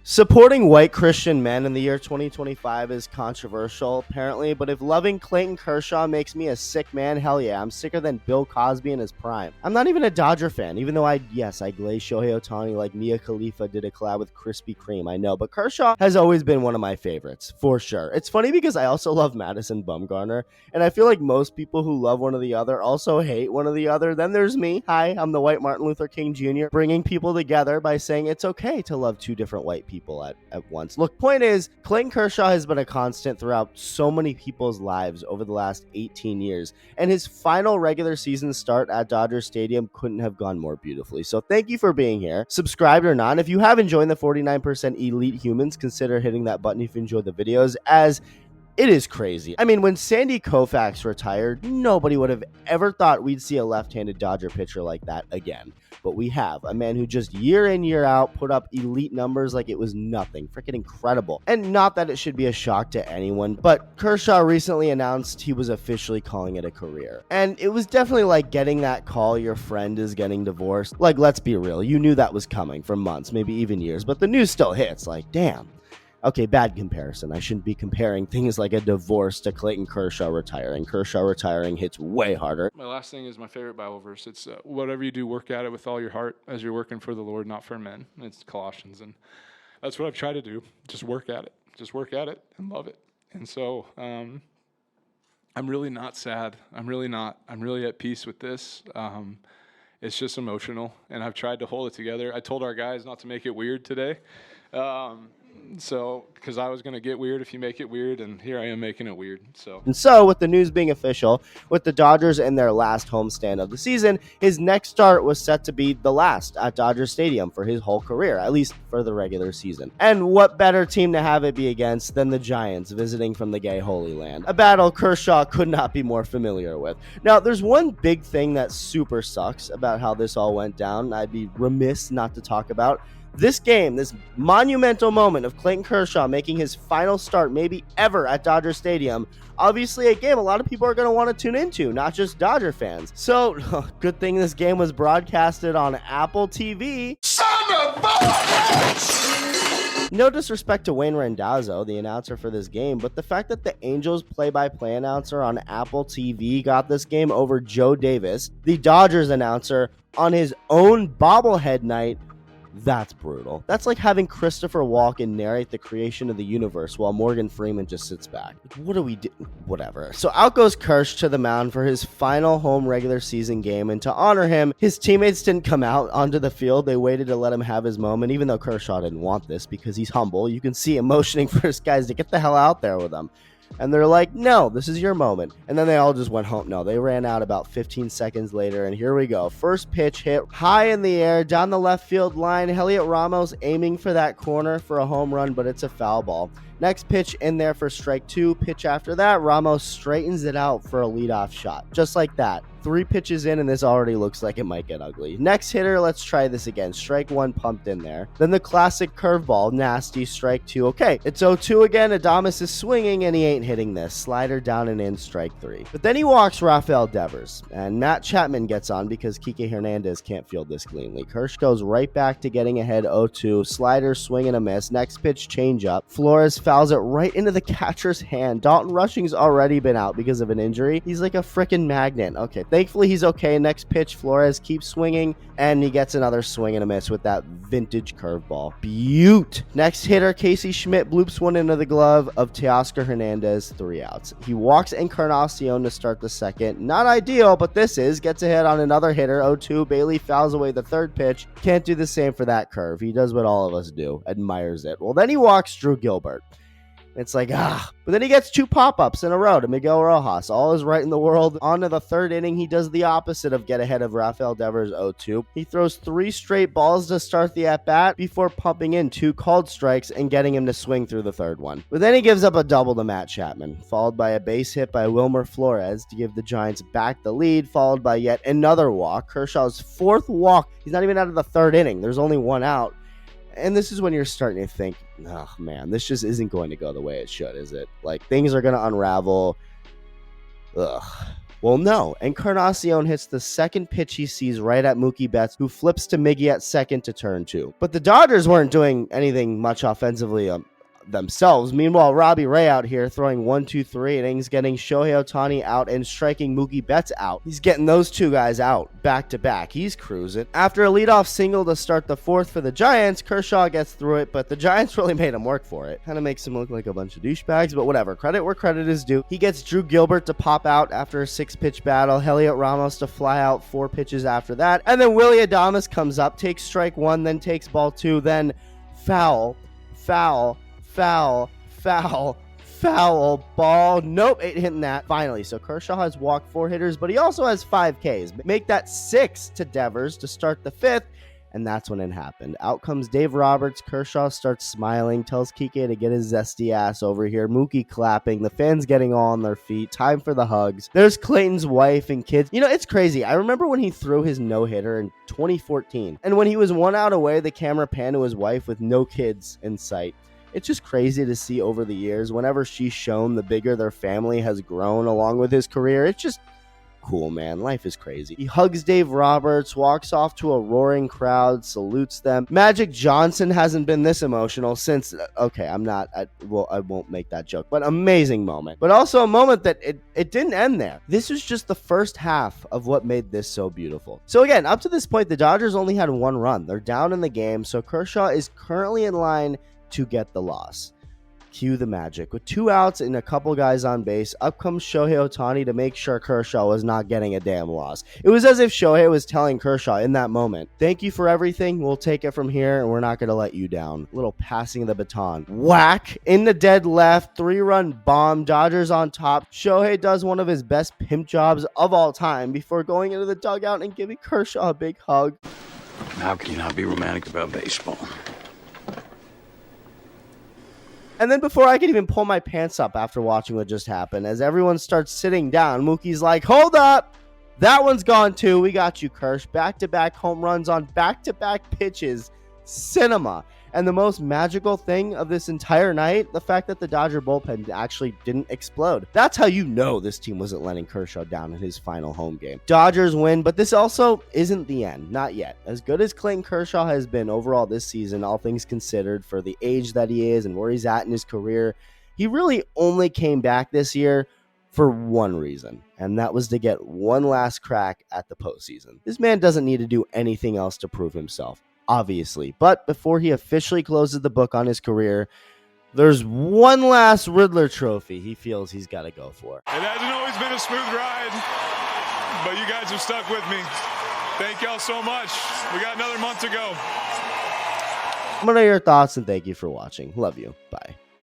Supporting white Christian men in the year 2025 is controversial, apparently, but if loving Clayton Kershaw makes me a sick man, hell yeah, I'm sicker than Bill Cosby in his prime. I'm not even a Dodger fan, even though I glaze Shohei Ohtani like Mia Khalifa did a collab with Krispy Kreme, I know, but Kershaw has always been one of my favorites, for sure. It's funny because I also love Madison Bumgarner, and I feel like most people who love one or the other also hate one or the other. Then there's me. Hi, I'm the white Martin Luther King Jr., bringing people together by saying it's okay to love two different white people at once. Look, point is, Clayton Kershaw has been a constant throughout so many people's lives over the last 18 years, and his final regular season start at Dodger Stadium couldn't have gone more beautifully. So thank you for being here. Subscribed or not, if you haven't joined the 49% Elite Humans, consider hitting that button if you enjoyed the videos, as it is crazy. I mean, when Sandy Koufax retired, nobody would have ever thought we'd see a left-handed Dodger pitcher like that again. But we have. A man who just year in, year out put up elite numbers like it was nothing. Freaking incredible. And not that it should be a shock to anyone, but Kershaw recently announced he was officially calling it a career. And it was definitely like getting that call your friend is getting divorced. Like, let's be real. You knew that was coming for months, maybe even years, but the news still hits. Like, damn. Okay, bad comparison. I shouldn't be comparing things like a divorce to Clayton Kershaw retiring. Kershaw retiring hits way harder. My last thing is my favorite Bible verse. It's whatever you do, work at it with all your heart as you're working for the Lord, not for men. It's Colossians, and that's what I've tried to do. Just work at it. Just work at it and love it. And so I'm really not sad. I'm really not. I'm really at peace with this. It's just emotional, and I've tried to hold it together. I told our guys not to make it weird today. Because I was going to get weird if you make it weird, and here I am making it weird. And so, with the news being official, with the Dodgers in their last homestand of the season, his next start was set to be the last at Dodger Stadium for his whole career, at least for the regular season. And what better team to have it be against than the Giants visiting from the gay Holy Land? A battle Kershaw could not be more familiar with. Now, there's one big thing that super sucks about how this all went down, I'd be remiss not to talk about. This game, this monumental moment of Clayton Kershaw making his final start maybe ever at Dodger Stadium, obviously a game a lot of people are going to want to tune into, not just Dodger fans. So, good thing this game was broadcasted on Apple TV. Son of a bitch! No disrespect to Wayne Randazzo, the announcer for this game, but the fact that the Angels play-by-play announcer on Apple TV got this game over Joe Davis, the Dodgers announcer, on his own bobblehead night, that's brutal. That's like having Christopher Walken narrate the creation of the universe while Morgan Freeman just sits back. What do we do? Whatever. So out goes Kersh to the mound for his final home regular season game, and to honor him, his teammates didn't come out onto the field. They waited to let him have his moment, even though Kershaw didn't want this because he's humble. You can see him motioning for his guys to get the hell out there with him. And they're like, no, this is your moment. And then they all just went home. No, they ran out about 15 seconds later, and here we go. First pitch hit high in the air, down the left field line. Heliot Ramos aiming for that corner for a home run, but it's a foul ball. Next pitch in there for strike two. Pitch after that, Ramos straightens it out for a leadoff shot. Just like that. 3 pitches in, and this already looks like it might get ugly. Next hitter, let's try this again. Strike one pumped in there. Then the classic curveball, nasty, strike two. Okay, it's 0-2 again. Adames is swinging, and he ain't hitting this. Slider down and in, strike 3. But then he walks Rafael Devers, and Matt Chapman gets on because Kike Hernandez can't field this cleanly. Kersh goes right back to getting ahead 0-2. Slider, swing and a miss. Next pitch, change up. Flores fouls it right into the catcher's hand. Dalton Rushing's already been out because of an injury. He's like a freaking magnet. Okay, thankfully he's okay. Next pitch, Flores keeps swinging, and he gets another swing and a miss with that vintage curveball. Beaut. Next hitter, Casey Schmidt bloops one into the glove of Teoscar Hernandez. 3 outs. He walks Encarnacion to start the second. Not ideal, but this is. Gets a hit on another hitter. 0-2. Bailey fouls away the third pitch. Can't do the same for that curve. He does what all of us do. Admires it. Well, then he walks Drew Gilbert. It's like, But then he gets 2 pop-ups in a row to Miguel Rojas. All is right in the world. On to the third inning, he does the opposite of get ahead of Rafael Devers 0-2. He throws 3 straight balls to start the at-bat before pumping in 2 called strikes and getting him to swing through the third one. But then he gives up a double to Matt Chapman, followed by a base hit by Wilmer Flores to give the Giants back the lead, followed by yet another walk. Kershaw's 4th walk. He's not even out of the 3rd inning. There's only 1 out. And this is when you're starting to think, oh man, this just isn't going to go the way it should, is it? Like, things are going to unravel. Ugh. Well, no, Encarnacion hits the second pitch he sees right at Mookie Betts, who flips to Miggy at second to turn 2. But the Dodgers weren't doing anything much offensively themselves. Meanwhile, Robbie Ray out here throwing 1, 2, 3 innings, getting Shohei Ohtani out and striking Mookie Betts out. He's getting those two guys out back to back. He's cruising. After a leadoff single to start the 4th for the Giants, Kershaw gets through it, but the Giants really made him work for it. Kind of makes him look like a bunch of douchebags, but whatever. Credit where credit is due. He gets Drew Gilbert to pop out after a 6-pitch battle, Heliot Ramos to fly out 4 pitches after that, and then Willy Adames comes up, takes strike 1, then takes ball 2, then foul ball. Nope, ain't hitting that. Finally, so Kershaw has walked 4 hitters, but he also has 5 Ks. Make that 6 to Devers to start the 5th, and that's when it happened. Out comes Dave Roberts. Kershaw starts smiling, tells Kike to get his zesty ass over here. Mookie clapping, the fans getting all on their feet. Time for the hugs. There's Clayton's wife and kids. You know, it's crazy. I remember when he threw his no-hitter in 2014, and when he was 1 out away, the camera panned to his wife with no kids in sight. It's just crazy to see over the years, whenever she's shown, the bigger their family has grown along with his career. It's just cool, man. Life is crazy. He hugs Dave Roberts, walks off to a roaring crowd, salutes them. Magic Johnson hasn't been this emotional since, okay, I won't make that joke, but amazing moment. But also a moment that it didn't end there. This was just the first half of what made this so beautiful. So again, up to this point, the Dodgers only had 1 run. They're down in the game, so Kershaw is currently in line to get the loss. Cue the magic. With 2 outs and a couple guys on base, up comes Shohei Ohtani to make sure Kershaw was not getting a damn loss. It was as if Shohei was telling Kershaw in that moment, thank you for everything, we'll take it from here, and we're not going to let you down. Little passing the baton. Whack! In the dead left, 3-run bomb, Dodgers on top. Shohei does one of his best pimp jobs of all time before going into the dugout and giving Kershaw a big hug. How can you not be romantic about baseball? And then before I could even pull my pants up after watching what just happened, as everyone starts sitting down, Mookie's like, hold up! That one's gone too. We got you, Kersh. Back-to-back home runs on back-to-back pitches. Cinema. And the most magical thing of this entire night, the fact that the Dodger bullpen actually didn't explode. That's how you know this team wasn't letting Kershaw down in his final home game. Dodgers win, but this also isn't the end. Not yet. As good as Clayton Kershaw has been overall this season, all things considered, for the age that he is and where he's at in his career, he really only came back this year for one reason, and that was to get one last crack at the postseason. This man doesn't need to do anything else to prove himself, obviously, but before he officially closes the book on his career, there's one last Riddler trophy he feels he's got to go for. It hasn't always been a smooth ride, but you guys have stuck with me. Thank y'all so much. We got another month to go. What are your thoughts, and thank you for watching. Love you. Bye.